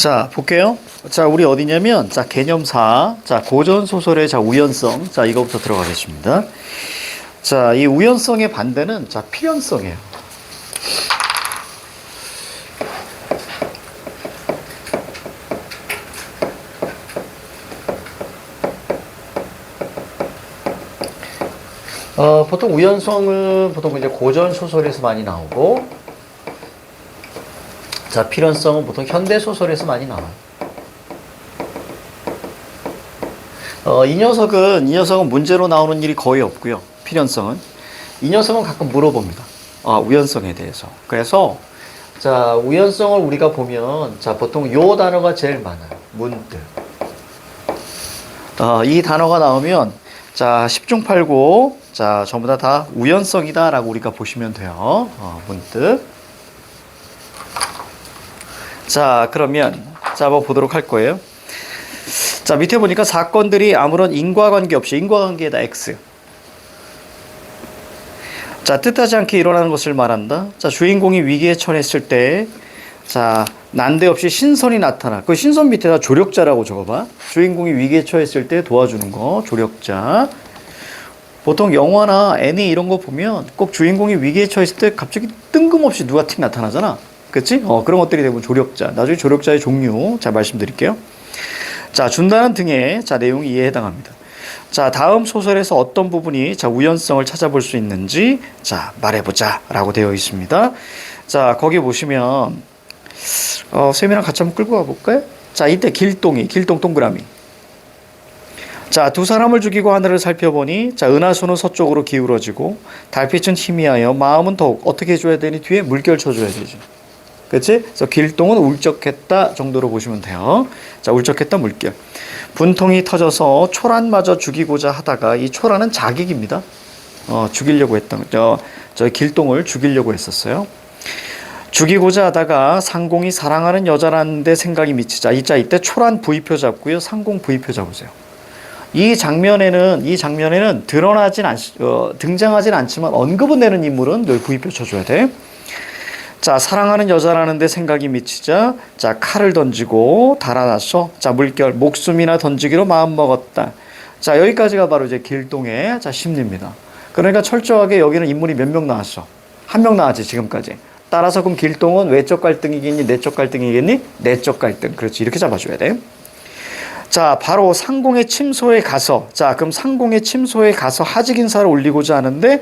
자, 볼게요. 자, 우리 어디냐면, 자, 개념사, 자, 고전소설의 자, 우연성. 자, 이거부터 들어가겠습니다. 자, 이 우연성의 반대는, 자, 필연성이에요. 보통 우연성은 보통 이제 고전소설에서 많이 나오고, 자, 필연성은 보통 현대소설에서 많이 나와요. 이 녀석은 문제로 나오는 일이 거의 없고요. 필연성은. 이 녀석은 가끔 물어봅니다. 우연성에 대해서. 그래서, 자, 우연성을 우리가 보면, 자, 보통 요 단어가 제일 많아요. 문득. 이 단어가 나오면, 자, 10중 8구, 자, 전부 다 우연성이다 라고 우리가 보시면 돼요. 문득. 자, 그러면, 자, 한번 보도록 할 거예요. 자, 밑에 보니까 사건들이 아무런 인과관계 없이, 인과관계에다 X. 자, 뜻하지 않게 일어나는 것을 말한다. 자, 주인공이 위기에 처했을 때, 자, 난데없이 신선이 나타나. 그 신선 밑에다 조력자라고 적어봐. 주인공이 위기에 처했을 때 도와주는 거, 조력자. 보통 영화나 애니 이런 거 보면 꼭 주인공이 위기에 처했을 때 갑자기 뜬금없이 누가 틱 나타나잖아. 그치? 그런 것들이 대부분 조력자. 나중에 조력자의 종류, 자, 말씀드릴게요. 자, 준다는 등의, 자, 내용이 이에 해당합니다. 자, 다음 소설에서 어떤 부분이, 자, 우연성을 찾아볼 수 있는지, 자, 말해보자. 라고 되어 있습니다. 자, 거기 보시면, 쌤이랑 같이 한번 끌고 가볼까요? 자, 이때 길동 동그라미. 자, 두 사람을 죽이고 하늘을 살펴보니, 자, 은하수는 서쪽으로 기울어지고, 달빛은 희미하여 마음은 더욱 어떻게 해줘야 되니? 뒤에 물결 쳐줘야 되지. 그치? 그래서 길동은 울적했다 정도로 보시면 돼요. 자, 울적했다 물결. 분통이 터져서 초란마저 죽이고자 하다가, 이 초란은 자객입니다. 죽이려고 했던, 저 길동을 죽이려고 했었어요. 죽이고자 하다가 상공이 사랑하는 여자라는 데 생각이 미치자. 이때 초란 V표 잡고요. 상공 V표 잡으세요. 이 장면에는 등장하진 않지만 언급은 되는 인물은 늘 V표 쳐줘야 돼. 자, 사랑하는 여자라는 데 생각이 미치자, 자, 칼을 던지고 달아났어. 자, 물결, 목숨이나 던지기로 마음먹었다. 자, 여기까지가 바로 이제 길동의, 자, 심리입니다. 그러니까 철저하게 여기는 인물이 몇 명 나왔어? 한 명 나왔지, 지금까지. 따라서 그럼 길동은 외적 갈등이겠니? 내적 갈등이겠니? 내적 갈등. 그렇지, 이렇게 잡아줘야 돼. 자, 바로 상공의 침소에 가서, 자, 그럼 상공의 침소에 가서 하직 인사를 올리고자 하는데,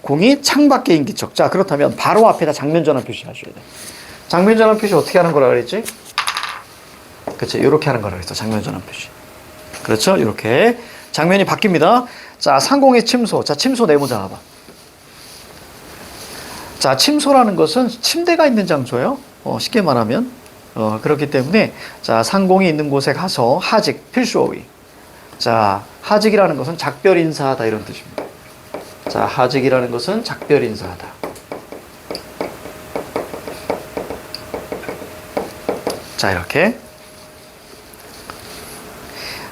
공이 창밖에 인기척. 자, 그렇다면 바로 앞에다 장면 전환 표시 하셔야 돼. 장면 전환 표시 어떻게 하는 거라 그랬지? 그렇지, 이렇게 하는 거라 그랬어. 장면 전환 표시. 그렇죠? 이렇게 장면이 바뀝니다. 자, 상공의 침소. 자, 침소 네모 잡아봐. 자, 침소라는 것은 침대가 있는 장소예요. 쉽게 말하면. 그렇기 때문에, 자, 상공이 있는 곳에 가서 하직, 필수어휘. 자, 하직이라는 것은 작별 인사하다 이런 뜻입니다. 자, 하직이라는 것은 작별 인사하다. 자, 이렇게.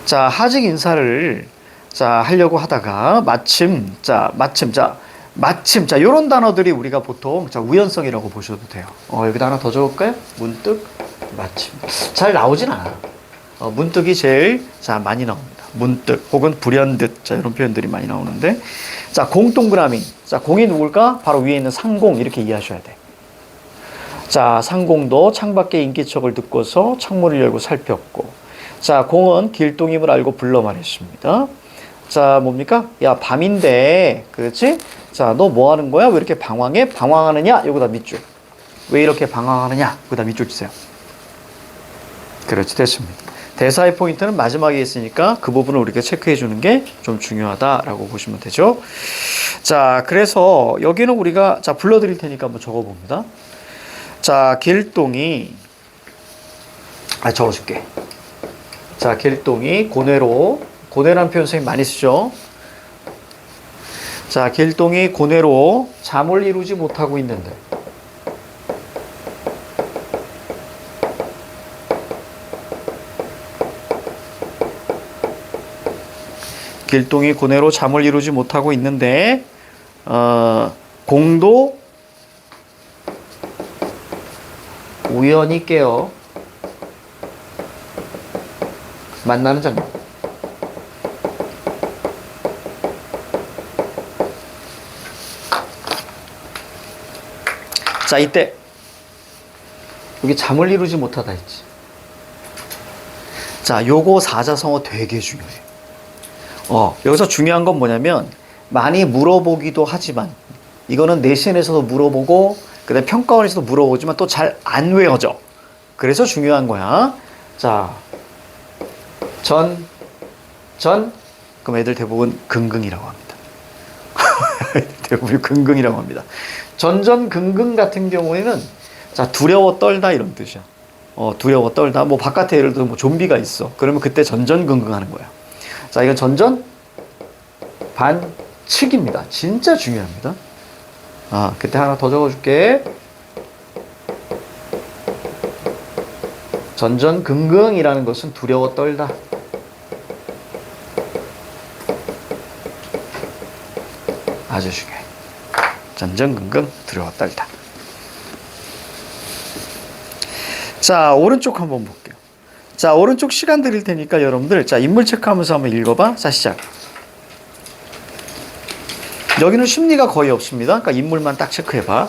자, 하직 인사를, 자, 하려고 하다가, 마침, 요런 단어들이 우리가 보통, 자, 우연성이라고 보셔도 돼요. 여기다 하나 더 적을까요? 문득, 마침. 잘 나오진 않아. 문득이 제일, 자, 많이 나옵니다. 문득, 혹은 불현듯. 자, 이런 표현들이 많이 나오는데. 자, 공 동그라미. 자, 공이 누굴까? 바로 위에 있는 상공. 이렇게 이해하셔야 돼. 자, 상공도 창밖에 인기척을 듣고서 창문을 열고 살폈고. 자, 공은 길동임을 알고 불러 말했습니다. 자, 뭡니까? 야, 밤인데, 그렇지? 자, 너 뭐 하는 거야? 왜 이렇게 방황해? 방황하느냐? 여기다 밑줄. 왜 이렇게 방황하느냐? 여기다 밑줄 치세요. 그렇지, 됐습니다. 대사의 포인트는 마지막에 있으니까 그 부분을 우리가 체크해 주는 게 좀 중요하다라고 보시면 되죠. 자, 그래서 여기는 우리가, 자, 불러드릴 테니까 한번 적어봅니다. 자, 길동이, 적어줄게. 자, 길동이 고뇌라는 표현 선생님 많이 쓰죠. 자, 길동이 고뇌로 잠을 이루지 못하고 있는데, 길동이 고뇌로 잠을 이루지 못하고 있는데, 공도 우연히 깨어 만나는 장면. 자, 이때 여기 잠을 이루지 못하다 했지. 자, 요거 사자성어 되게 중요해. 여기서 중요한 건 뭐냐면 많이 물어보기도 하지만 이거는 내신에서도 물어보고 그다음에 평가원에서도 물어보지만 또 잘 안 외워져. 그래서 중요한 거야. 자, 그럼 애들 대부분 긍긍이라고 합니다. 대부분 긍긍이라고 합니다. 전전긍긍 같은 경우에는 자, 두려워 떨다 이런 뜻이야. 두려워 떨다. 뭐 바깥에 예를 들어 뭐 좀비가 있어. 그러면 그때 전전긍긍 하는 거야. 자, 이건 전전 반측입니다. 진짜 중요합니다. 그때 하나 더 적어줄게. 전전긍긍이라는 것은 두려워 떨다. 아주 중요해. 전전긍긍, 두려워 떨다. 자, 오른쪽 한번 볼게요. 자, 오른쪽 시간 드릴 테니까 여러분들, 자, 인물 체크하면서 한번 읽어봐. 자, 시작. 여기는 심리가 거의 없습니다. 그러니까 인물만 딱 체크해봐.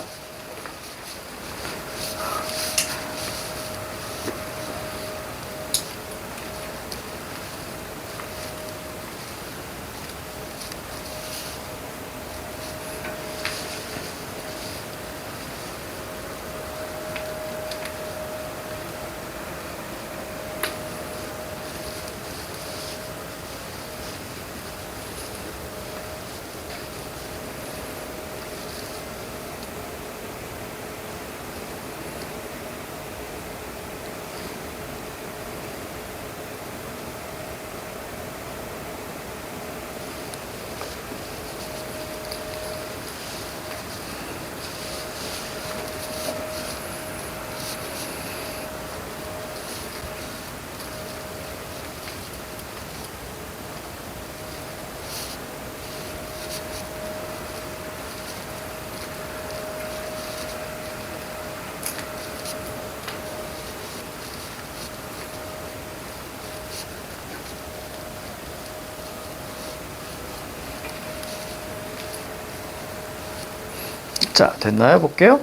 자, 됐나요? 볼게요.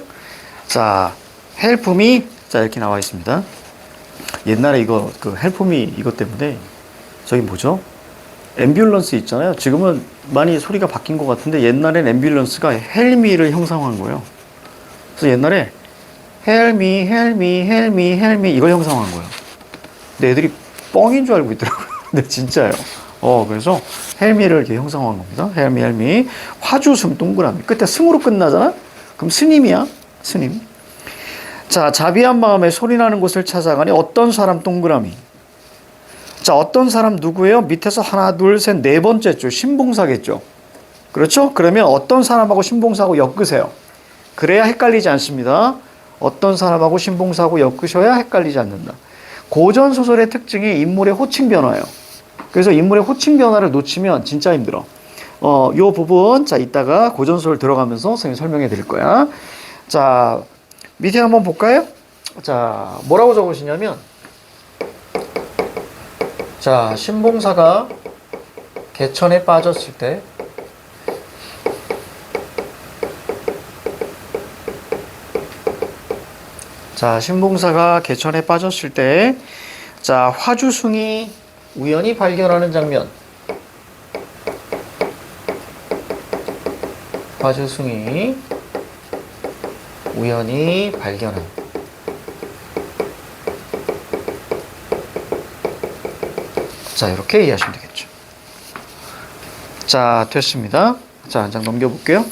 자, help me. 자, 이렇게 나와 있습니다. 옛날에 이거, help me 이것 때문에 저기 뭐죠? 앰뷸런스 있잖아요. 지금은 많이 소리가 바뀐 것 같은데 옛날엔 앰뷸런스가 help me를 형상화한 거예요. 그래서 옛날에 help me, help me, help me, help me 이걸 형상화한 거예요. 근데 애들이 뻥인 줄 알고 있더라고요. 근데 진짜예요. 그래서 헬미를 이렇게 형상화한 겁니다. 헬미, 헬미. 화주승 동그라미. 끝에 승으로 끝나잖아? 그럼 스님이야. 스님. 자, 자비한 마음에 소리나는 곳을 찾아가니 어떤 사람 동그라미. 자, 어떤 사람 누구예요? 밑에서 하나, 둘, 셋, 네 번째죠. 신봉사겠죠. 그렇죠? 그러면 어떤 사람하고 신봉사하고 엮으세요. 그래야 헷갈리지 않습니다. 어떤 사람하고 신봉사하고 엮으셔야 헷갈리지 않는다. 고전소설의 특징이 인물의 호칭 변화예요. 그래서 인물의 호칭 변화를 놓치면 진짜 힘들어. 요 부분, 자, 이따가 고전소설 들어가면서 선생님이 설명해 드릴 거야. 자, 밑에 한번 볼까요? 자, 뭐라고 적으시냐면, 자, 신봉사가 개천에 빠졌을 때, 자, 신봉사가 개천에 빠졌을 때, 자, 화주승이 우연히 발견하는 장면. 화주승이 우연히 발견한. 자, 이렇게 이해하시면 되겠죠. 자, 됐습니다. 자, 한 장 넘겨볼게요.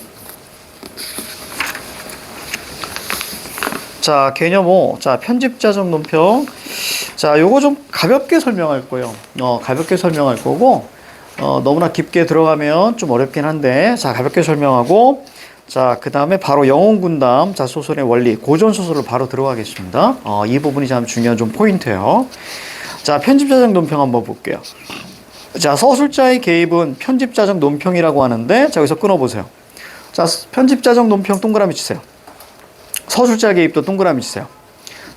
자, 개념 5. 자, 편집자적 논평. 자, 요거 좀 가볍게 설명할 거예요. 가볍게 설명할 거고, 너무나 깊게 들어가면 좀 어렵긴 한데, 자, 가볍게 설명하고, 자, 그 다음에 바로 영혼군담, 자, 소설의 원리, 고전소설로 바로 들어가겠습니다. 이 부분이 참 중요한 좀 포인트예요. 자, 편집자적 논평 한번 볼게요. 자, 서술자의 개입은 편집자적 논평이라고 하는데, 자, 여기서 끊어보세요. 자, 편집자적 논평 동그라미 치세요. 서술자 개입도 동그라미 치세요.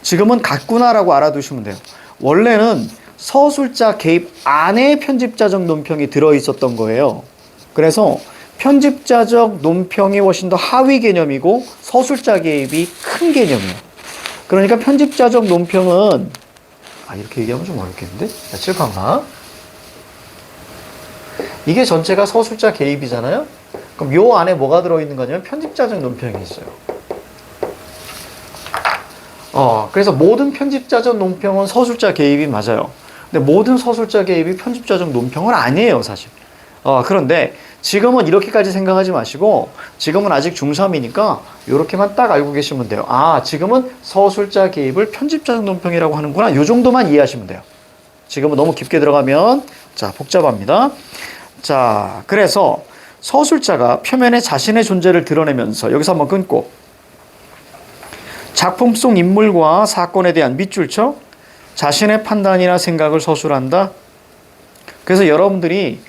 지금은 같구나라고 알아두시면 돼요. 원래는 서술자 개입 안에 편집자적 논평이 들어있었던 거예요. 그래서 편집자적 논평이 훨씬 더 하위 개념이고 서술자 개입이 큰 개념이에요. 그러니까 편집자적 논평은 이렇게 얘기하면 좀 어렵겠는데? 칠판 봐. 이게 전체가 서술자 개입이잖아요? 그럼 요 안에 뭐가 들어있는 거냐면 편집자적 논평이 있어요. 그래서 모든 편집자적 논평은 서술자 개입이 맞아요. 근데 모든 서술자 개입이 편집자적 논평은 아니에요, 사실. 그런데 지금은 이렇게까지 생각하지 마시고 지금은 아직 중3이니까 이렇게만 딱 알고 계시면 돼요. 지금은 서술자 개입을 편집자적 논평이라고 하는구나. 요 정도만 이해하시면 돼요. 지금은 너무 깊게 들어가면 복잡합니다. 자, 그래서 서술자가 표면에 자신의 존재를 드러내면서 여기서 한번 끊고 작품 속 인물과 사건에 대한 밑줄쳐 자신의 판단이나 생각을 서술한다. 그래서 여러분들이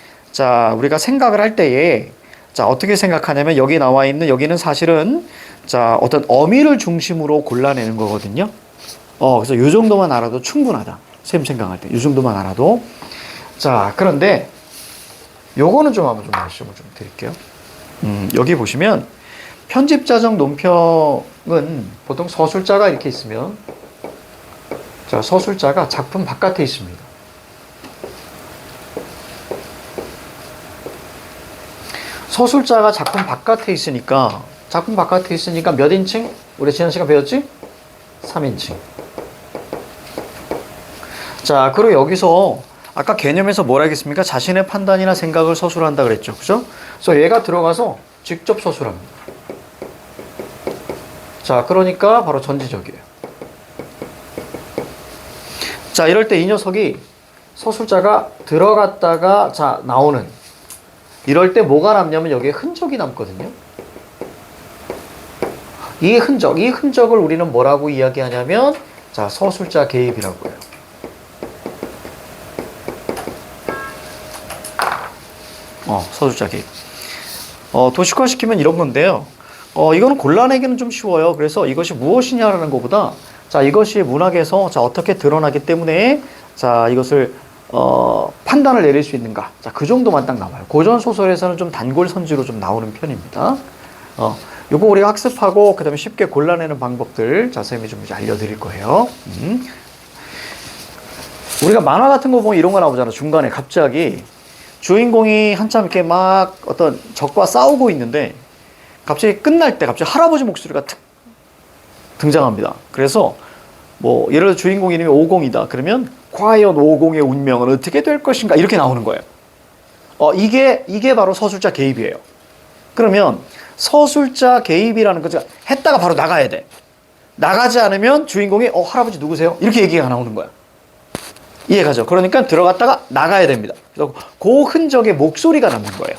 우리가 생각을 할 때에 어떻게 생각하냐면 여기 나와 있는 여기는 사실은 어떤 어미를 중심으로 골라내는 거거든요. 그래서 이 정도만 알아도 충분하다. 쌤 생각할 때 이 정도만 알아도. 그런데 요거는 좀 한번 좀 말씀을 좀 드릴게요. 여기 보시면 편집자적 논평은 보통 서술자가 이렇게 있으면 서술자가 작품 바깥에 있습니다. 서술자가 작품 바깥에 있으니까 몇 인칭? 우리 지난 시간 배웠지? 3인칭. 그리고 여기서 아까 개념에서 뭐라 했습니까? 자신의 판단이나 생각을 서술한다 그랬죠. 그죠? 그래서 얘가 들어가서 직접 서술합니다. 그러니까 바로 전지적이에요. 이럴 때 이 녀석이 서술자가 들어갔다가 나오는 이럴 때 뭐가 남냐면 여기에 흔적이 남거든요. 이 흔적을 우리는 뭐라고 이야기하냐면 서술자 개입이라고 해요. 서술자 개입. 도식화시키면 이런 건데요. 이거는 골라내기는 좀 쉬워요. 그래서 이것이 무엇이냐라는 것보다 이것이 문학에서 어떻게 드러나기 때문에 이것을 판단을 내릴 수 있는가. 그 정도만 딱 나와요. 고전 소설에서는 좀 단골선지로 좀 나오는 편입니다. 요거 우리가 학습하고 그다음에 쉽게 골라내는 방법들 선생님이 좀 이제 알려드릴 거예요. 우리가 만화 같은 거 보면 이런 거 나오잖아. 중간에 갑자기 주인공이 한참 이렇게 막 어떤 적과 싸우고 있는데 갑자기 끝날 때 갑자기 할아버지 목소리가 탁 등장합니다. 그래서 뭐 예를 들어 주인공 이름이 오공이다. 그러면 과연 오공의 운명은 어떻게 될 것인가 이렇게 나오는 거예요. 이게 바로 서술자 개입이에요. 그러면 서술자 개입이라는 거죠. 했다가 바로 나가야 돼. 나가지 않으면 주인공이 할아버지 누구세요? 이렇게 얘기가 나오는 거야. 이해가죠? 그러니까 들어갔다가 나가야 됩니다. 그래서 그 흔적의 목소리가 남는 거예요.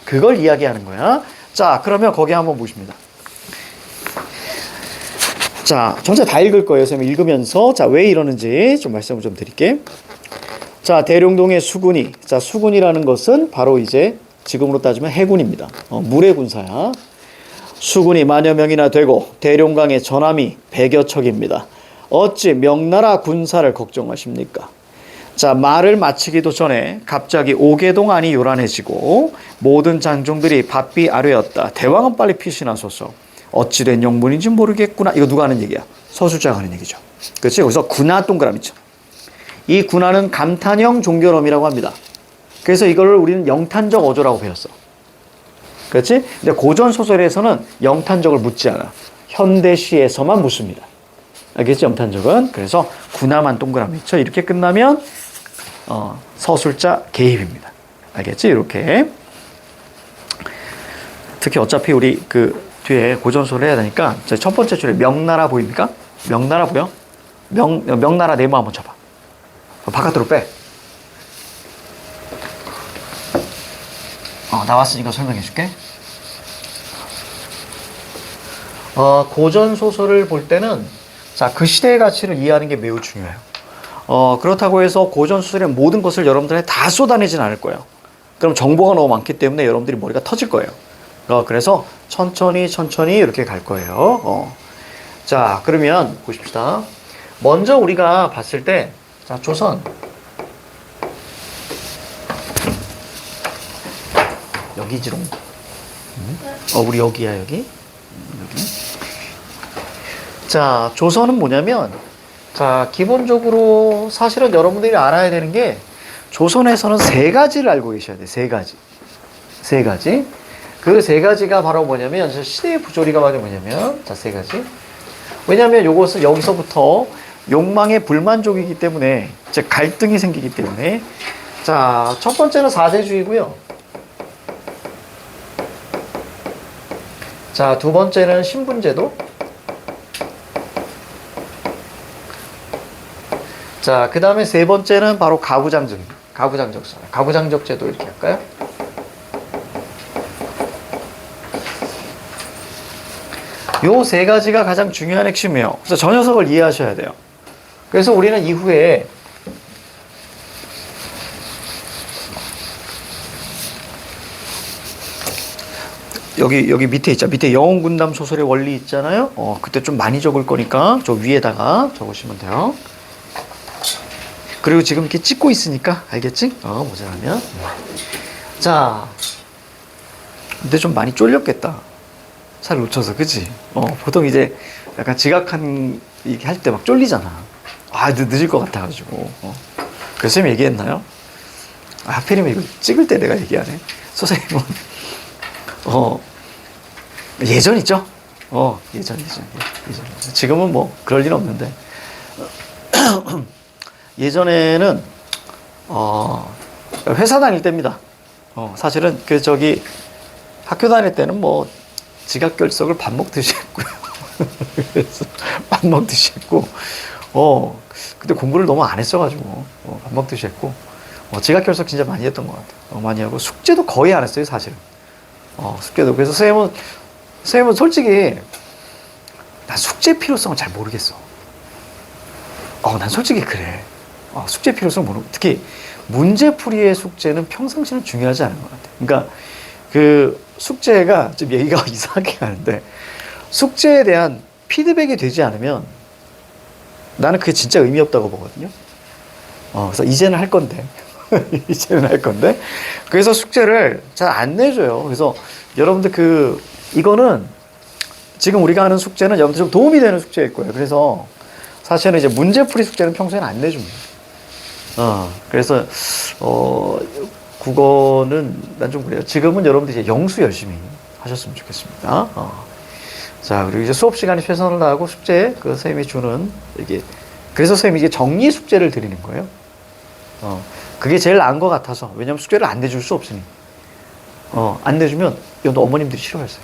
그걸 이야기하는 거야. 자, 그러면 거기 한번 보십니다. 자, 전체 다 읽을 거예요. 선생님 읽으면서 왜 이러는지 좀 말씀을 좀 드릴게요. 자, 대룡동의 수군이. 자, 수군이라는 것은 바로 이제 지금으로 따지면 해군입니다. 물의 군사야. 수군이 만여 명이나 되고 대룡강의 전함이 100여 척입니다. 어찌 명나라 군사를 걱정하십니까? 자, 말을 마치기도 전에 갑자기 오개동 안이 요란해지고 모든 장종들이 바삐 아뢰었다. 대왕은 빨리 피신하소서. 어찌된 영문인지 모르겠구나. 이거 누가 하는 얘기야? 서술자가 하는 얘기죠. 그렇지? 여기서 군하 동그라미 있죠. 이 군하는 감탄형 종결음이라고 합니다. 그래서 이걸 우리는 영탄적 어조라고 배웠어. 그렇지? 근데 고전 소설에서는 영탄적을 묻지 않아. 현대시에서만 묻습니다. 알겠지? 영탄적은. 그래서 군하만 동그라미 있죠. 이렇게 끝나면 서술자 개입입니다. 알겠지? 이렇게. 특히 어차피 우리 뒤에 고전소를 해야 되니까 첫 번째 줄에 명나라 보입니까? 명나라 보여? 명나라 네모 한번 쳐봐. 바깥으로 빼. 나왔으니까 설명해 줄게. 고전 소설을 볼 때는 그 시대의 가치를 이해하는 게 매우 중요해요. 그렇다고 해서 고전 소설의 모든 것을 여러분들한테 다 쏟아내진 않을 거예요. 그럼 정보가 너무 많기 때문에 여러분들이 머리가 터질 거예요. 그래서 천천히 이렇게 갈 거예요. 자, 그러면 보십시다. 먼저 우리가 봤을 때, 자, 조선. 여기지롱. 우리 여기야, 여기. 여기. 자, 조선은 뭐냐면, 자, 기본적으로 사실은 여러분들이 알아야 되는 게, 조선에서는 세 가지를 알고 계셔야 돼. 세 가지. 세 가지. 그 세 가지가 바로 뭐냐면, 시대의 부조리가 바로 뭐냐면, 자, 세 가지. 왜냐면 요것은 여기서부터 욕망의 불만족이기 때문에, 즉, 갈등이 생기기 때문에, 자, 첫 번째는 사대주의고요. 자, 두 번째는 신분제도. 자, 그 다음에 세 번째는 바로 가부장적 제도 이렇게 할까요? 요 세 가지가 가장 중요한 핵심이에요. 그래서 저 녀석을 이해하셔야 돼요. 그래서 우리는 이후에 여기 밑에 있죠. 밑에 영웅군담 소설의 원리 있잖아요. 그때 좀 많이 적을 거니까 저 위에다가 적으시면 돼요. 그리고 지금 이렇게 찍고 있으니까 알겠지? 모자라면. 자, 근데 좀 많이 쫄렸겠다. 살 놓쳐서, 그치? 보통 이제 약간 지각한 이렇게 할 때 막 쫄리잖아. 늦을 것 같아가지고. 그래서 쌤이 얘기했나요? 하필이면 이거 찍을 때 내가 얘기하네. 선생님은, 예전이죠? 예전. 지금은 뭐, 그럴 일은 없는데. 예전에는, 회사 다닐 때입니다. 사실은 학교 다닐 때는 뭐, 지각 결석을 밥 먹듯이 했고요. 그래서 밥 먹듯이 했고, 그때 공부를 너무 안 했어가지고, 밥 먹듯이 했고, 지각 결석 진짜 많이 했던 것 같아요. 많이 하고, 숙제도 거의 안 했어요, 사실은. 숙제도. 그래서 선생님은 솔직히, 난 숙제 필요성을 잘 모르겠어. 난 솔직히 그래. 숙제 필요성 모르고, 특히 문제풀이의 숙제는 평상시는 중요하지 않은 것 같아. 그러니까 숙제가 좀 얘기가 이상하게 가는데, 숙제에 대한 피드백이 되지 않으면 나는 그게 진짜 의미 없다고 보거든요. 그래서 이제는 할 건데. 그래서 숙제를 잘 안 내줘요. 그래서 여러분들 이거는 지금 우리가 하는 숙제는 여러분들 좀 도움이 되는 숙제일 거예요. 그래서 사실은 이제 문제풀이 숙제는 평소에는 안 내줍니다. 그래서, 국어는 난 좀 그래요. 지금은 여러분들이 이제 영수 열심히 하셨으면 좋겠습니다. 자, 그리고 이제 수업 시간에 최선을 다하고 숙제, 선생님이 주는, 그래서 선생님이 이게 정리 숙제를 드리는 거예요. 그게 제일 나은 것 같아서. 왜냐면 숙제를 안 내줄 수 없으니. 안 내주면, 또 어머님들이 싫어했어요.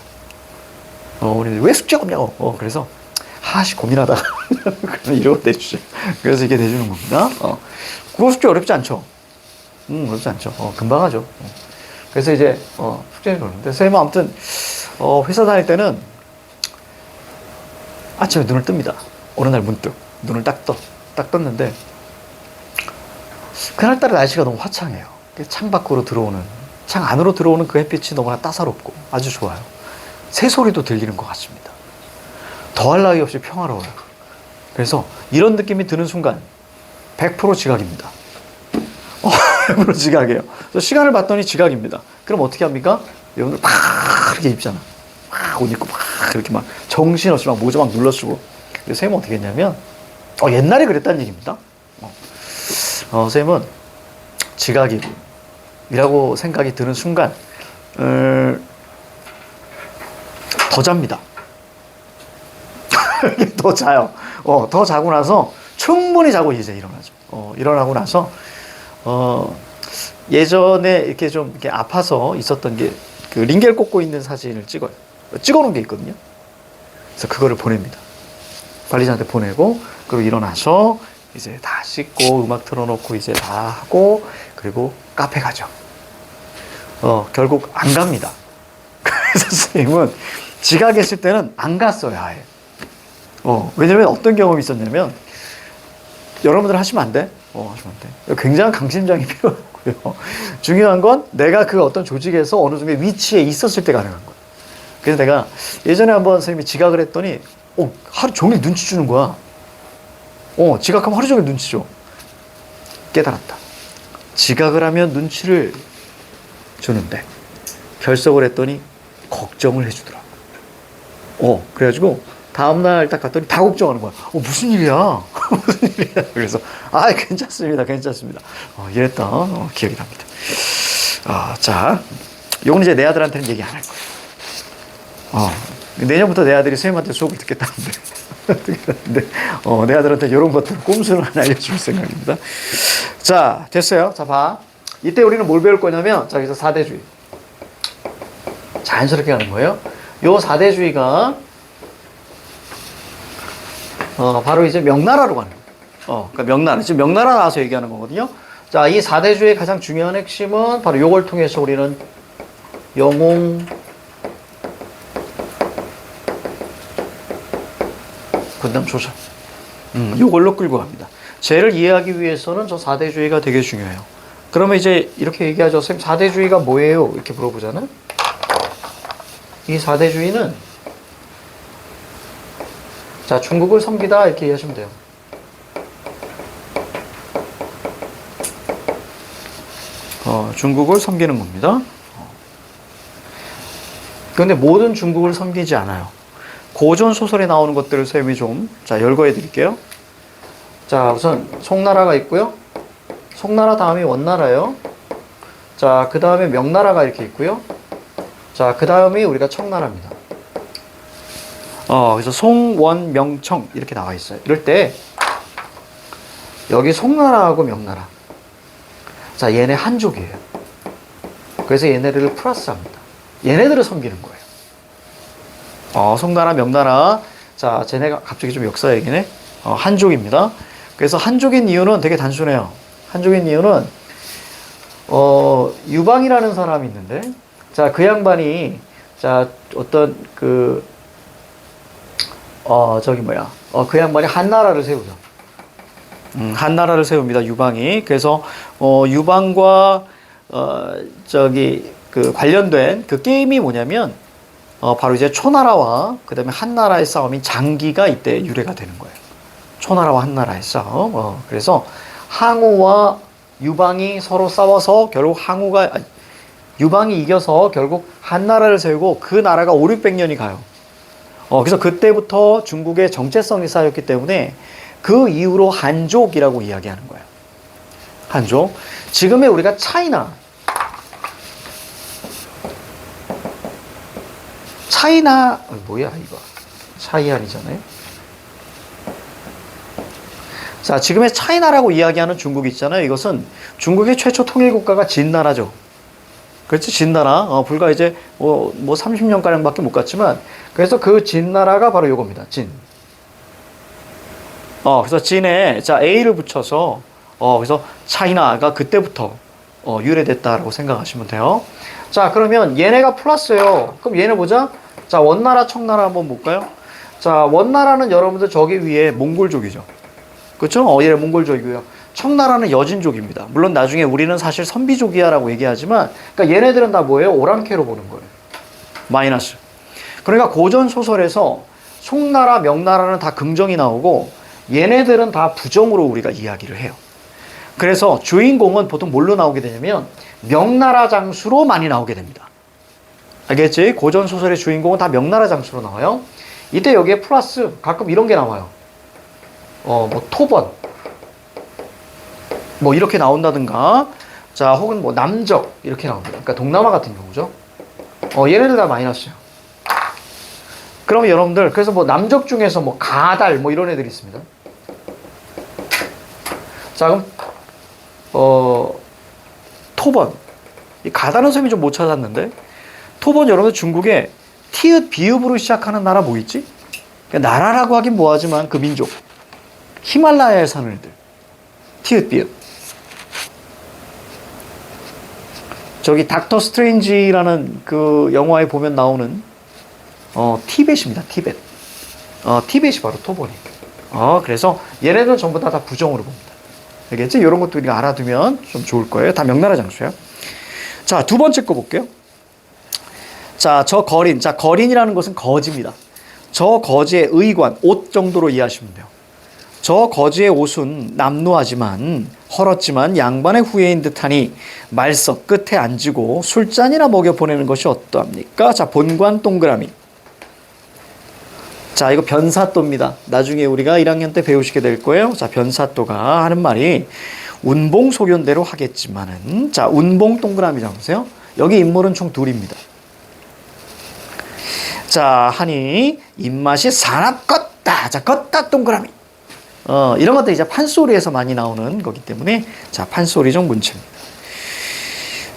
어머님들이 왜 숙제가 없냐고. 그래서, 고민하다가, 그러면 이러고 내주죠. 그래서 이게 내주는 겁니다. 국어 숙제 어렵지 않죠? 어렵지 않죠. 금방 하죠. 그래서 이제, 숙제를 그러는데, 선생님은 아무튼, 회사 다닐 때는 아침에 눈을 뜹니다. 어느 날 문득, 눈을 딱 떴는데, 그날따라 날씨가 너무 화창해요. 창 안으로 들어오는 그 햇빛이 너무나 따사롭고 아주 좋아요. 새소리도 들리는 것 같습니다. 더할 나위 없이 평화로워요. 그래서 이런 느낌이 드는 순간 100% 지각입니다. 100% 지각이에요. 그래서 시간을 봤더니 지각입니다. 그럼 어떻게 합니까? 여러분들 막 이렇게 입잖아. 막 옷 입고 막 이렇게 막 정신없이 막 모자 막 눌러쓰고. 그래서 선생님은 어떻게 했냐면, 옛날에 그랬다는 얘기입니다. 선생님은 지각이라고 생각이 드는 순간 더 잡니다. 더 자요. 더 자고 나서 충분히 자고 이제 일어나죠. 일어나고 나서 예전에 이렇게 좀 이렇게 아파서 있었던 게 링겔 꽂고 있는 사진을 찍어요. 찍어놓은 게 있거든요. 그래서 그거를 보냅니다. 관리자한테 보내고, 그리고 일어나서 이제 다 씻고 음악 틀어놓고 이제 다 하고, 그리고 카페 가죠. 결국 안 갑니다. 그래서 선생님은 지각했을 때는 안 갔어요, 아예. 왜냐면 어떤 경험이 있었냐면, 여러분들 하시면 안 돼? 하시면 안 돼. 굉장한 강심장이 필요하고요. 중요한 건 내가 그 어떤 조직에서 어느 정도의 위치에 있었을 때 가능한 거예요. 그래서 내가 예전에 한번 선생님이 지각을 했더니, 하루 종일 눈치 주는 거야. 지각하면 하루 종일 눈치 줘. 깨달았다. 지각을 하면 눈치를 주는데, 결석을 했더니 걱정을 해주더라. 그래가지고 다음날 딱 갔더니 다 걱정하는 거야. 무슨 일이야? 무슨 일이야? 그래서, 괜찮습니다. 괜찮습니다. 이랬던 기억이 납니다. 자, 요건 이제 내 아들한테는 얘기 안 할 거예요. 내년부터 내 아들이 선생님한테 수업을 듣겠다는데. 내 아들한테 이런 것들 꼼수를 하나 알려줄 생각입니다. 자, 됐어요. 자, 봐. 이때 우리는 뭘 배울 거냐면, 자, 여기서 4대주의. 자연스럽게 하는 거예요. 요 4대주의가, 바로 이제 명나라로 가는 거예요. 그러니까 명나라. 지금 명나라 나와서 얘기하는 거거든요. 자, 이 4대주의의 가장 중요한 핵심은 바로 요걸 통해서 우리는 영웅, 군남 조선. 요걸로 끌고 갑니다. 쟤를 이해하기 위해서는 저 4대주의가 되게 중요해요. 그러면 이제 이렇게 얘기하죠. 선생님, 4대주의가 뭐예요? 이렇게 물어보잖아요. 이 4대주의는, 자, 중국을 섬기다 이렇게 이해하시면 돼요. 중국을 섬기는 겁니다. 그런데 모든 중국을 섬기지 않아요. 고전 소설에 나오는 것들을 쌤이 좀, 자, 열거해 드릴게요. 자, 우선 송나라가 있고요. 송나라 다음이 원나라예요. 자, 그 다음에 명나라가 이렇게 있고요. 자, 그 다음이 우리가 청나라입니다. 그래서 송, 원, 명, 청 이렇게 나와 있어요. 이럴 때 여기 송나라하고 명나라, 자, 얘네 한족이에요. 그래서 얘네들을 플러스합니다. 얘네들을 섬기는 거예요. 송나라, 명나라, 자, 쟤네가 갑자기 좀 역사 얘기네. 한족입니다. 그래서 한족인 이유는 되게 단순해요. 한족인 이유는 유방이라는 사람이 있는데, 자, 그 양반이, 자, 어떤 그 그 양반이 한나라를 세우죠. 한나라를 세웁니다. 유방이. 그래서 유방과 그 관련된 그 게임이 뭐냐면 바로 이제 초나라와 그 다음에 한나라의 싸움인 장기가 이때 유래가 되는 거예요. 초나라와 한나라의 싸움. 그래서 항우와 유방이 서로 싸워서 결국 유방이 이겨서 결국 한나라를 세우고 그 나라가 5, 600년이 가요. 그래서 그때부터 중국의 정체성이 쌓였기 때문에 그 이후로 한족이라고 이야기하는 거예요. 한족. 지금의 우리가 차이나 뭐야 이거? 차이안이잖아요. 자, 지금의 차이나라고 이야기하는 중국이 있잖아요. 이것은 중국의 최초 통일국가가 진나라죠. 그렇지, 진나라. 불과 이제 뭐 30년가량밖에 못 갔지만, 그래서 그 진나라가 바로 요겁니다. 진. 그래서 진에, 자, A를 붙여서, 그래서 차이나가 그때부터, 유래됐다라고 생각하시면 돼요. 자, 그러면 얘네가 플러스예요. 그럼 얘네 보자. 자, 원나라, 청나라 한번 볼까요? 자, 원나라는 여러분들 저기 위에 몽골족이죠. 그렇죠? 얘네 몽골족이고요. 청나라는 여진족입니다. 물론 나중에 우리는 사실 선비족이야라고 얘기하지만, 그러니까 얘네들은 다 뭐예요? 오랑캐로 보는 거예요. 마이너스. 그러니까 고전 소설에서 송나라, 명나라는 다 긍정이 나오고 얘네들은 다 부정으로 우리가 이야기를 해요. 그래서 주인공은 보통 뭘로 나오게 되냐면 명나라 장수로 많이 나오게 됩니다. 알겠지? 고전 소설의 주인공은 다 명나라 장수로 나와요. 이때 여기에 플러스 가끔 이런 게 나와요. 뭐 토번, 뭐 이렇게 나온다든가, 자, 혹은 뭐 남적 이렇게 나옵니다. 그러니까 동남아 같은 경우죠. 얘네들 다 마이너스요. 그러면 여러분들, 그래서 뭐 남적 중에서 뭐 가달 뭐 이런 애들이 있습니다. 자, 그럼 토번, 이 가달은 셈이 좀 못 찾았는데, 토번 여러분들 중국에 티읕 비읍으로 시작하는 나라 뭐 있지? 그러니까 나라라고 하긴 뭐하지만 그 민족, 히말라야에 사는 애들, 티읕 비읍. 저기 닥터 스트레인지라는 그 영화에 보면 나오는 티벳입니다. 티벳. 티벳이 바로 토번이에요. 그래서 얘네들은 전부 다 부정으로 봅니다. 알겠지? 이런 것도 우리가 알아두면 좀 좋을 거예요. 다 명나라 장수야. 자, 두 번째 거 볼게요. 자, 저 거린. 자, 거린이라는 것은 거지입니다. 저 거지의 의관, 옷 정도로 이해하시면 돼요. 저 거지의 옷은 남루하지만 헐었지만 양반의 후예인 듯하니 말석 끝에 앉고 술잔이나 먹여 보내는 것이 어떠합니까? 자, 본관 동그라미. 자, 이거 변사또입니다. 나중에 우리가 1학년 때 배우시게 될 거예요. 자, 변사또가 하는 말이 운봉소견대로 하겠지만은, 자, 운봉 동그라미 잡으세요. 여기 인물은 총 둘입니다. 자, 하니 입맛이 사납 껐다. 자, 껐다 동그라미. 이런 것도 이제 판소리에서 많이 나오는 거기 때문에, 자, 판소리적 문체입니다.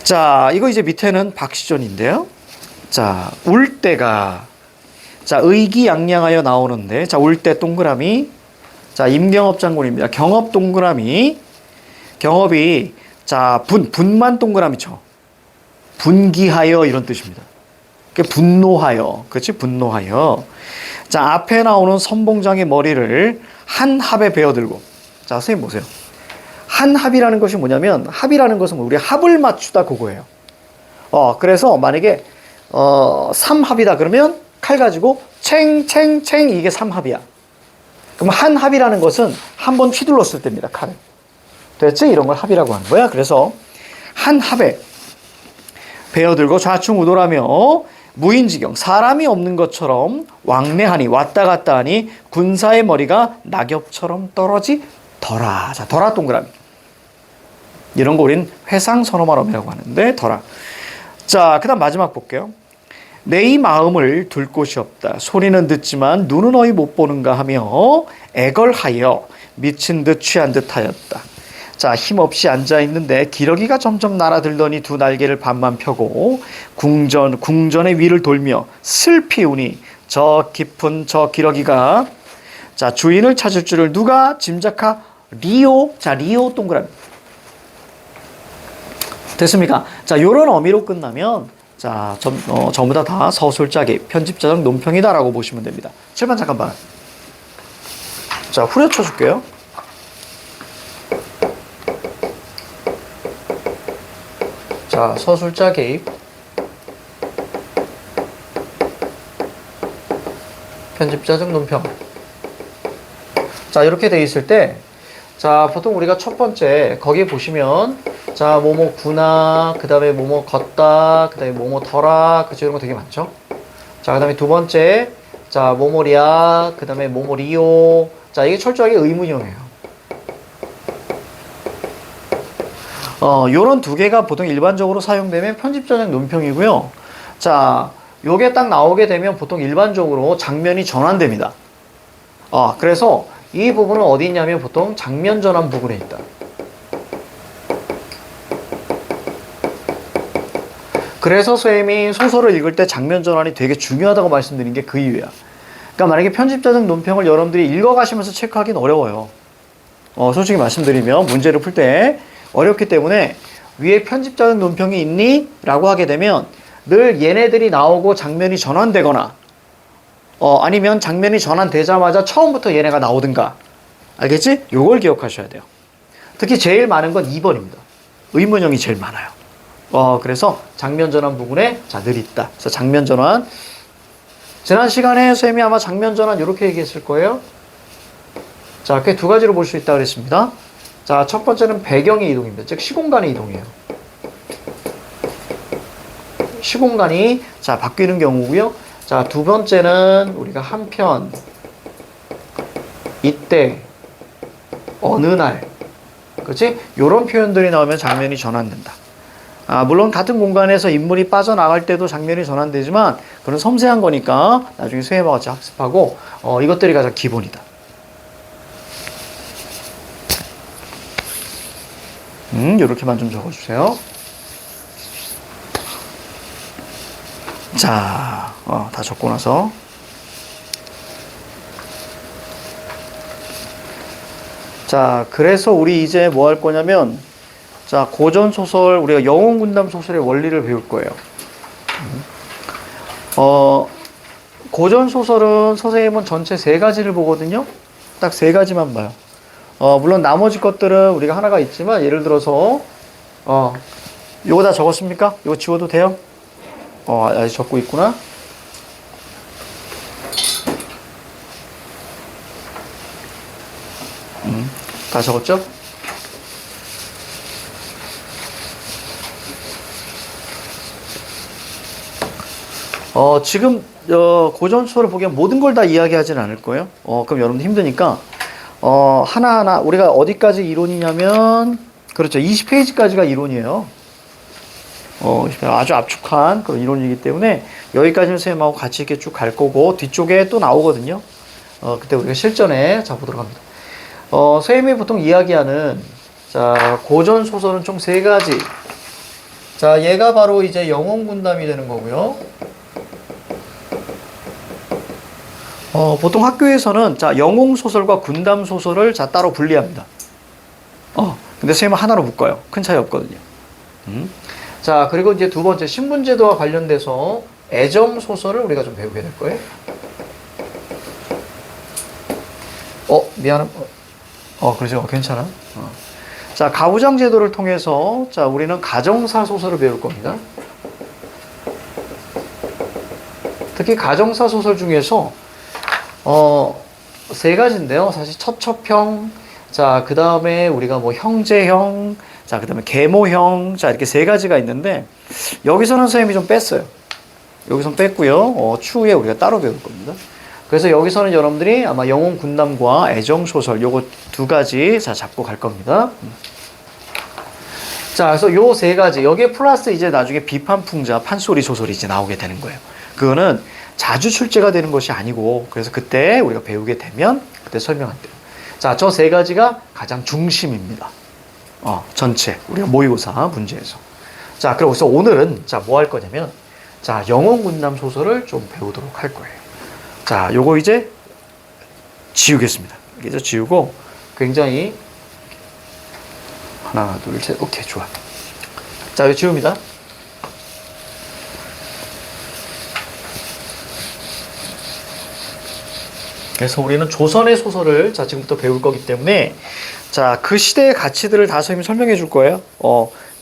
자, 이거 이제 밑에는 박시전인데요. 자, 울 때가, 자, 의기양양하여 나오는데, 자, 울 때 동그라미. 자, 임경업 장군입니다. 경업 동그라미. 경업이, 자, 분만 동그라미죠. 분기하여 이런 뜻입니다. 분노하여. 그렇지? 분노하여. 자, 앞에 나오는 선봉장의 머리를 한 합에 베어들고. 자, 선생님 보세요. 한 합이라는 것이 뭐냐면, 합이라는 것은 우리 합을 맞추다 그거예요. 그래서 만약에 3합이다 그러면 칼 가지고 챙챙챙 이게 3합이야. 그럼 한 합이라는 것은 한 번 휘둘렀을 때입니다. 칼을. 됐지? 이런 걸 합이라고 하는 거야. 그래서 한 합에 베어들고 좌충우돌하며 무인지경, 사람이 없는 것처럼 왕래하니, 왔다 갔다 하니 군사의 머리가 낙엽처럼 떨어지더라. 자, 더라 동그라미. 이런 거 우린 회상선어말음이라고 하는데, 더라. 자, 그 다음 마지막 볼게요. 내 이 마음을 둘 곳이 없다. 소리는 듣지만 눈은 어이 못 보는가 하며 애걸하여 미친 듯 취한 듯 하였다. 자, 힘없이 앉아있는데 기러기가 점점 날아들더니 두 날개를 반만 펴고 궁전의 위를 돌며 슬피 우니 저 깊은 저 기러기가, 자, 주인을 찾을 줄을 누가 짐작하리오. 자, 리오 동그라미. 됐습니까? 자, 요런 어미로 끝나면, 자, 전부 다 서술짜기, 편집자적 논평이다라고 보시면 됩니다. 칠판 잠깐만. 자, 후려쳐 줄게요. 자, 서술자 개입, 편집자적 논평. 자, 이렇게 돼 있을 때, 자, 보통 우리가 첫 번째 거기에 보시면, 자, 뭐뭐 구나, 그 다음에 뭐뭐 걷다, 그 다음에 뭐뭐 더라, 그죠? 이런 거 되게 많죠? 자, 그 다음에 두 번째, 자, 뭐뭐리야, 그 다음에 뭐뭐리요. 자, 이게 철저하게 의문형이에요. 요런 두 개가 보통 일반적으로 사용되면 편집자적 논평이고요. 자, 요게 딱 나오게 되면 보통 일반적으로 장면이 전환됩니다. 그래서 이 부분은 어디 있냐면 보통 장면 전환 부분에 있다. 그래서 선생님이 소설을 읽을 때 장면 전환이 되게 중요하다고 말씀드린 게 그 이유야. 그러니까 만약에 편집자적 논평을 여러분들이 읽어가시면서 체크하기는 어려워요. 솔직히 말씀드리면 문제를 풀 때 어렵기 때문에 위에 편집자적 논평이 있니? 라고 하게 되면 늘 얘네들이 나오고 장면이 전환되거나 아니면 장면이 전환되자마자 처음부터 얘네가 나오든가. 알겠지? 요걸 기억하셔야 돼요. 특히 제일 많은 건 2번입니다. 의문형이 제일 많아요. 그래서 장면 전환 부분에 자, 늘 있다. 그래서 장면 전환. 지난 시간에 선생님이 아마 장면 전환 이렇게 얘기했을 거예요. 자, 그게 두 가지로 볼 수 있다고 그랬습니다. 자, 첫 번째는 배경의 이동입니다. 즉, 시공간의 이동이에요. 시공간이, 자, 바뀌는 경우고요. 자, 두 번째는 우리가 한편, 이때, 어느 날, 그렇지? 요런 표현들이 나오면 장면이 전환된다. 물론 같은 공간에서 인물이 빠져나갈 때도 장면이 전환되지만 그런 섬세한 거니까 나중에 선생님과 같이 학습하고 이것들이 가장 기본이다. 요렇게만 좀 적어주세요. 자, 다 적고 나서 자, 그래서 우리 이제 뭐 할 거냐면 자, 고전소설, 우리가 영웅군담 소설의 원리를 배울 거예요. 고전소설은 선생님은 전체 3가지를 보거든요. 딱 3가지만 봐요. 물론 나머지 것들은 우리가 하나가 있지만, 예를 들어서, 요거 다 적었습니까? 요거 지워도 돼요? 아직 적고 있구나. 다 적었죠? 지금 고전소설을 보기엔 모든 걸 다 이야기하지는 않을 거예요. 그럼 여러분 힘드니까 하나하나 우리가 어디까지 이론이냐면 그렇죠. 20페이지까지가 이론이에요. 아주 압축한 그런 이론이기 때문에 여기까지는 선생님하고 같이 이렇게 쭉 갈 거고 뒤쪽에 또 나오거든요. 그때 우리가 실전에 보도록 합니다. 선생님이 보통 이야기하는 자 고전 소설은 총 세 가지. 자 얘가 바로 이제 영혼군담이 되는 거고요. 보통 학교에서는 자 영웅 소설과 군담 소설을 자 따로 분리합니다. 근데 선생님은 하나로 묶어요. 큰 차이 없거든요. 자 그리고 이제 두 번째 신분제도와 관련돼서 애정 소설을 우리가 좀 배우게 될 거예요. 미안해. 그러죠. 괜찮아. 자 가부장 제도를 통해서 자 우리는 가정사 소설을 배울 겁니다. 특히 가정사 소설 중에서 세 가지인데요. 사실 첩첩형, 자, 그 다음에 우리가 뭐 형제형, 자, 그 다음에 계모형, 자, 이렇게 세 가지가 있는데, 여기서는 선생님이 좀 뺐어요. 여기선 뺐고요. 추후에 우리가 따로 배울 겁니다. 그래서 여기서는 여러분들이 아마 영혼 군담과 애정 소설, 요거 두 가지, 자, 잡고 갈 겁니다. 자, 그래서 요 세 가지, 여기에 플러스 이제 나중에 비판풍자, 판소리 소설이 이제 나오게 되는 거예요. 그거는 자주 출제가 되는 것이 아니고 그래서 그때 우리가 배우게 되면 그때 설명할게요. 자, 저 세 가지가 가장 중심입니다. 전체 우리가 모의고사 문제에서. 자, 그래서 오늘은 자, 뭐 할 거냐면 자, 영혼군담 소설을 좀 배우도록 할 거예요. 자, 요거 이제 지우겠습니다. 이제 지우고 굉장히 하나, 둘, 셋, 오케이, 좋아. 자, 이거 지웁니다. 그래서 우리는 조선의 소설을 자 지금부터 배울 거기 때문에 자 그 시대의 가치들을 다 선생님이 설명해 줄 거예요.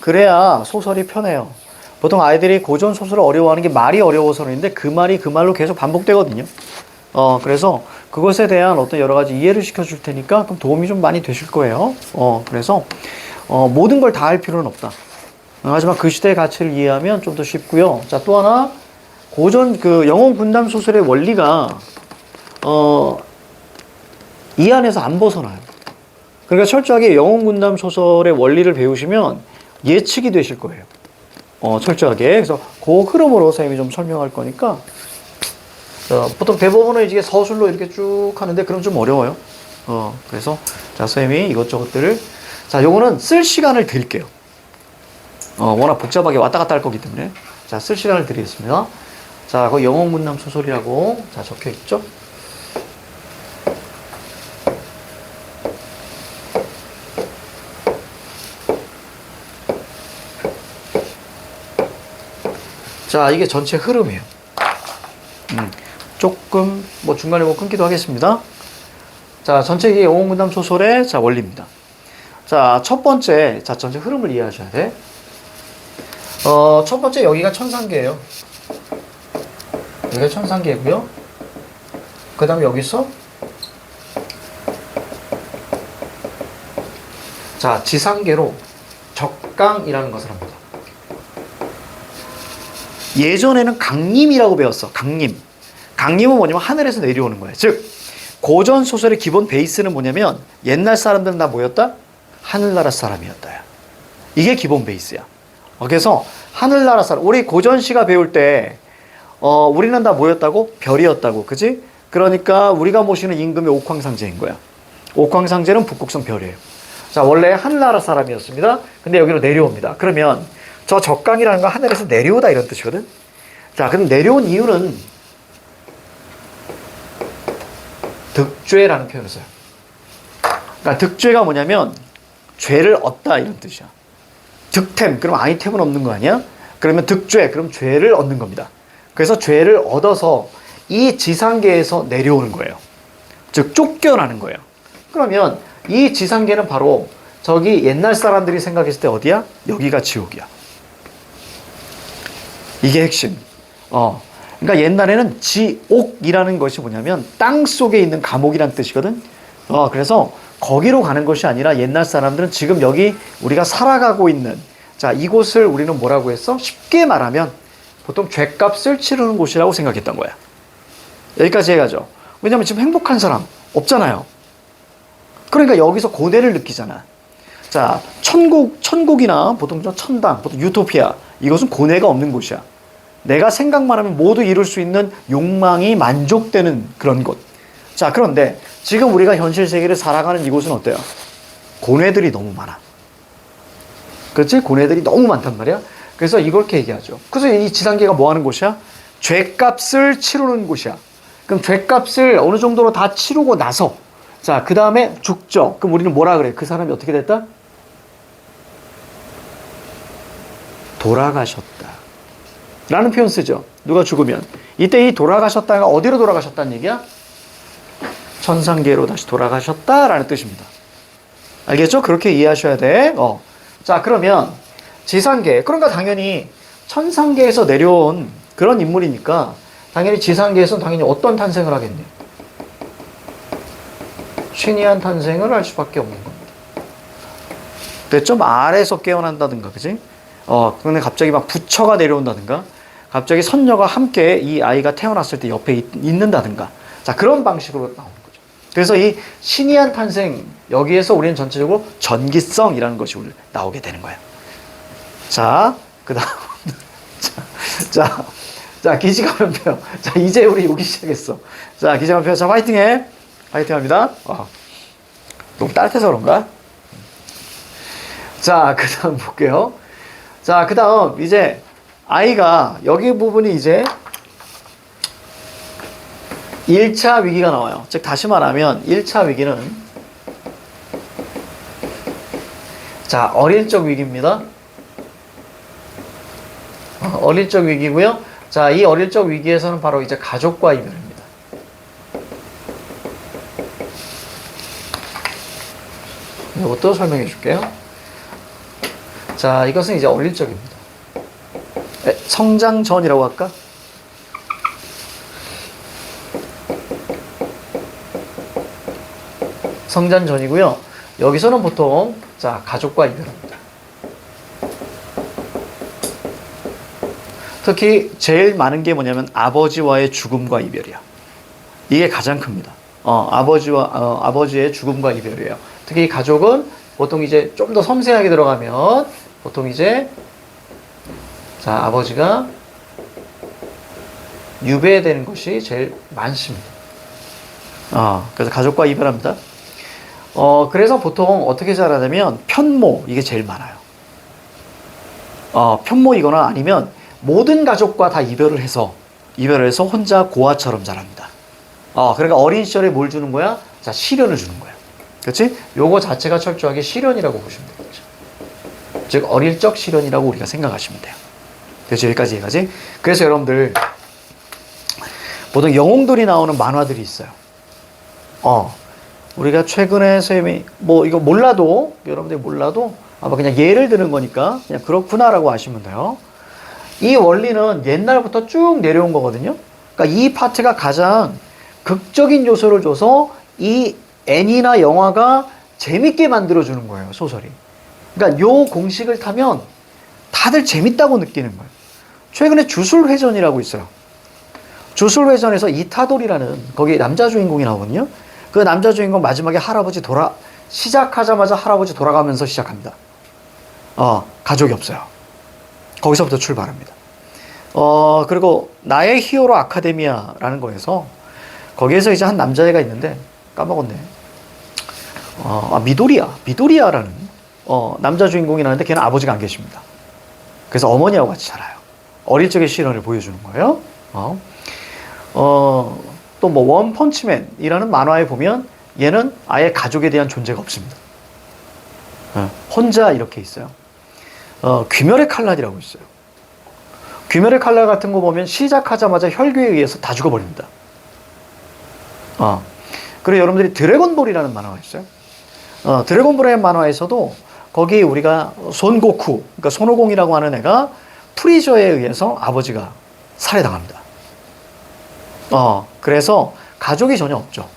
그래야 소설이 편해요. 보통 아이들이 고전 소설을 어려워하는 게 말이 어려워서인데 그 말이 그 말로 계속 반복되거든요. 그래서 그것에 대한 어떤 여러 가지 이해를 시켜줄 테니까 그럼 도움이 좀 많이 되실 거예요. 그래서 모든 걸 다 할 필요는 없다. 하지만 그 시대의 가치를 이해하면 좀 더 쉽고요. 자, 또 하나 고전 그 영혼 군담 소설의 원리가 이 안에서 안 벗어나요. 그러니까 철저하게 영혼 군담 소설의 원리를 배우시면 예측이 되실 거예요. 철저하게. 그래서 그 흐름으로 선생님이 좀 설명할 거니까 보통 대부분은 이게 서술로 이렇게 쭉 하는데 그럼 좀 어려워요. 그래서 자 선생님이 이것저것들을 자 요거는 쓸 시간을 드릴게요. 워낙 복잡하게 왔다 갔다 할 거기 때문에 자 쓸 시간을 드리겠습니다. 자 그 영혼 군담 소설이라고 자 적혀 있죠. 자, 이게 전체 흐름이에요. 조금, 뭐, 중간에 뭐 끊기도 하겠습니다. 자, 전체 이게 영혼군담 소설의 자, 원리입니다. 자, 첫 번째, 자, 전체 흐름을 이해하셔야 돼. 첫 번째, 여기가 천상계예요. 여기가 천상계고요. 그 다음에 여기서, 자, 지상계로 적강이라는 것을 합니다. 예전에는 강림이라고 배웠어. 강림. 강림은 뭐냐면 하늘에서 내려오는 거예요. 즉 고전 소설의 기본 베이스는 뭐냐면 옛날 사람들은 다 뭐였다? 하늘나라 사람이었다. 이게 기본 베이스야. 그래서 하늘나라 사람. 우리 고전시가 배울 때 우리는 다 뭐였다고? 별이었다고. 그지? 그러니까 우리가 모시는 임금이 옥황상제인 거야. 옥황상제는 북극성 별이에요. 자, 원래 하늘나라 사람이었습니다. 근데 여기로 내려옵니다. 그러면 저 적강이라는 건 하늘에서 내려오다 이런 뜻이거든. 자, 그럼 내려온 이유는 득죄라는 표현을 써요. 그러니까 득죄가 뭐냐면 죄를 얻다 이런 뜻이야. 득템, 그럼 아이템은 없는 거 아니야? 그러면 득죄, 그럼 죄를 얻는 겁니다. 그래서 죄를 얻어서 이 지상계에서 내려오는 거예요. 즉 쫓겨나는 거예요. 그러면 이 지상계는 바로 저기 옛날 사람들이 생각했을 때 어디야? 여기가 지옥이야. 이게 핵심. 그러니까 옛날에는 지옥이라는 것이 뭐냐면 땅 속에 있는 감옥이란 뜻이거든. 그래서 거기로 가는 것이 아니라 옛날 사람들은 지금 여기 우리가 살아가고 있는 자, 이곳을 우리는 뭐라고 했어? 쉽게 말하면 보통 죗값을 치르는 곳이라고 생각했던 거야. 여기까지 해가죠. 왜냐면 지금 행복한 사람 없잖아요. 그러니까 여기서 고뇌를 느끼잖아. 자, 천국이나 보통 천당, 보통 유토피아, 이것은 고뇌가 없는 곳이야. 내가 생각만 하면 모두 이룰 수 있는 욕망이 만족되는 그런 곳. 자, 그런데 지금 우리가 현실 세계를 살아가는 이곳은 어때요? 고뇌들이 너무 많아. 그렇지? 고뇌들이 너무 많단 말이야. 그래서 이걸 이렇게 얘기하죠. 그래서 이 지상계가 뭐 하는 곳이야? 죗값을 치르는 곳이야. 그럼 죗값을 어느 정도로 다 치르고 나서 자, 그 다음에 죽죠. 그럼 우리는 뭐라 그래? 그 사람이 어떻게 됐다? 돌아가셨다. 라는 표현 쓰죠. 누가 죽으면. 이때 이 돌아가셨다가 어디로 돌아가셨다는 얘기야? 천상계로 다시 돌아가셨다라는 뜻입니다. 알겠죠? 그렇게 이해하셔야 돼. 자, 그러면 지상계. 그러니까 당연히 천상계에서 내려온 그런 인물이니까 당연히 지상계에서는 당연히 어떤 탄생을 하겠니? 신이한 탄생을 할 수밖에 없는 겁니다. 됐죠? 아래에서 깨어난다든가, 그지? 근데 갑자기 막 부처가 내려온다든가, 갑자기 선녀가 함께 이 아이가 태어났을 때 옆에 있는다든가, 자, 그런 방식으로 나오는 거죠. 그래서 이 신이한 탄생, 여기에서 우리는 전체적으로 전기성이라는 것이 나오게 되는 거예요. 자, 그 다음, 자, 기지가면표. 자, 이제 우리 오기 시작했어. 자, 기지가면표. 자, 화이팅 해. 화이팅 합니다. 너무 따뜻해서 그런가? 자, 그 다음 볼게요. 자, 그 다음, 이제, 아이가, 여기 부분이 이제, 1차 위기가 나와요. 즉, 다시 말하면, 1차 위기는, 자, 어릴 적 위기입니다. 어릴 적 위기고요. 자, 이 어릴 적 위기에서는 바로 이제 가족과 이별입니다. 이것도 설명해 줄게요. 자, 이것은 이제 어릴 적입니다. 성장 전이라고 할까? 성장 전이고요. 여기서는 보통 자, 가족과 이별합니다. 특히 제일 많은 게 뭐냐면 아버지와의 죽음과 이별이야. 이게 가장 큽니다. 아버지의 죽음과 이별이에요. 특히 가족은 보통 이제 좀 더 섬세하게 들어가면 보통 이제 자, 아버지가 유배되는 것이 제일 많습니다. 그래서 가족과 이별합니다. 그래서 보통 어떻게 자라냐면 편모, 이게 제일 많아요. 편모이거나 아니면 모든 가족과 다 이별을 해서 혼자 고아처럼 자랍니다. 그러니까 어린 시절에 뭘 주는 거야? 자, 시련을 주는 거야. 그렇지? 요거 자체가 철저하게 시련이라고 보시면 되겠죠. 즉, 어릴 적 시련이라고 우리가 생각하시면 돼요. 그래서 여기까지. 그래서 여러분들, 보통 영웅들이 나오는 만화들이 있어요. 우리가 최근에 이거 여러분들이 몰라도, 아마 그냥 예를 드는 거니까, 그냥 그렇구나라고 아시면 돼요. 이 원리는 옛날부터 쭉 내려온 거거든요. 그러니까 이 파트가 가장 극적인 요소를 줘서 이 애니나 영화가 재밌게 만들어주는 거예요, 소설이. 그러니까 요 공식을 타면 다들 재밌다고 느끼는 거예요. 최근에 주술회전이라고 있어요. 주술회전에서 이타돌이라는 거기 남자 주인공이 나오거든요. 그 남자 주인공 마지막에 시작하자마자 할아버지 돌아가면서 시작합니다. 가족이 없어요. 거기서부터 출발합니다. 그리고 나의 히어로 아카데미아라는 거에서 거기에서 이제 한 남자애가 있는데 까먹었네. 미도리아라는 남자 주인공이 나는데 걔는 아버지가 안 계십니다. 그래서 어머니하고 같이 살아요. 어릴 적의 시련을 보여주는 거예요. 또 뭐 원펀치맨이라는 만화에 보면 얘는 아예 가족에 대한 존재가 없습니다. 혼자 이렇게 있어요. 귀멸의 칼날이라고 있어요. 귀멸의 칼날 같은 거 보면 시작하자마자 혈교에 의해서 다 죽어버립니다. 그리고 여러분들이 드래곤볼이라는 만화가 있어요. 드래곤볼의 만화에서도 거기 우리가 손고쿠, 그러니까 손오공이라고 하는 애가 프리저에 의해서 아버지가 살해당합니다. 그래서 가족이 전혀 없죠.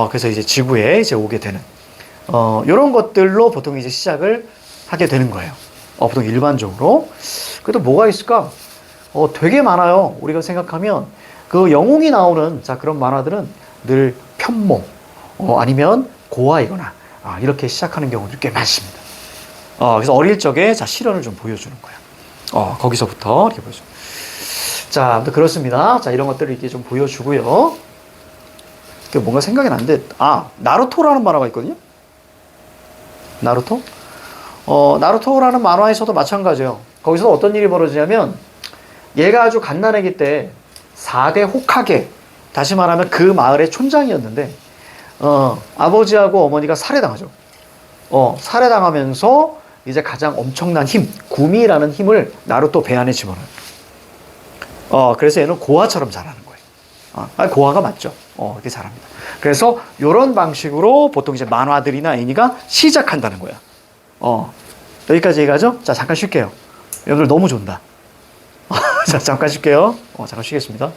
그래서 이제 지구에 이제 오게 되는 이런 것들로 보통 이제 시작을 하게 되는 거예요. 보통 일반적으로. 그래도 뭐가 있을까? 되게 많아요. 우리가 생각하면 그 영웅이 나오는 자 그런 만화들은 늘 편모 아니면 고아이거나 이렇게 시작하는 경우도 꽤 많습니다. 그래서 어릴 적에 자 실현을 좀 보여주는 거예요. 거기서부터 이렇게 보여줘. 자, 아무튼 그렇습니다. 자, 이런 것들을 이렇게 좀 보여주고요. 뭔가 생각이 나는데, 나루토라는 만화가 있거든요. 나루토? 나루토라는 만화에서도 마찬가지예요. 거기서 어떤 일이 벌어지냐면, 얘가 아주 갓난아기 때 4대 호카게, 다시 말하면 그 마을의 촌장이었는데, 아버지하고 어머니가 살해당하죠. 살해당하면서 이제 가장 엄청난 힘, 구미라는 힘을 나루토 배 안에 집어넣어요. 그래서 얘는 고아처럼 자라는 거예요. 고아가 맞죠. 이렇게 자랍니다. 그래서 이런 방식으로 보통 이제 만화들이나 애니가 시작한다는 거야. 여기까지 얘기하죠? 자, 잠깐 쉴게요. 여러분들 너무 좋다. 자, 잠깐 쉴게요. 잠깐 쉬겠습니다.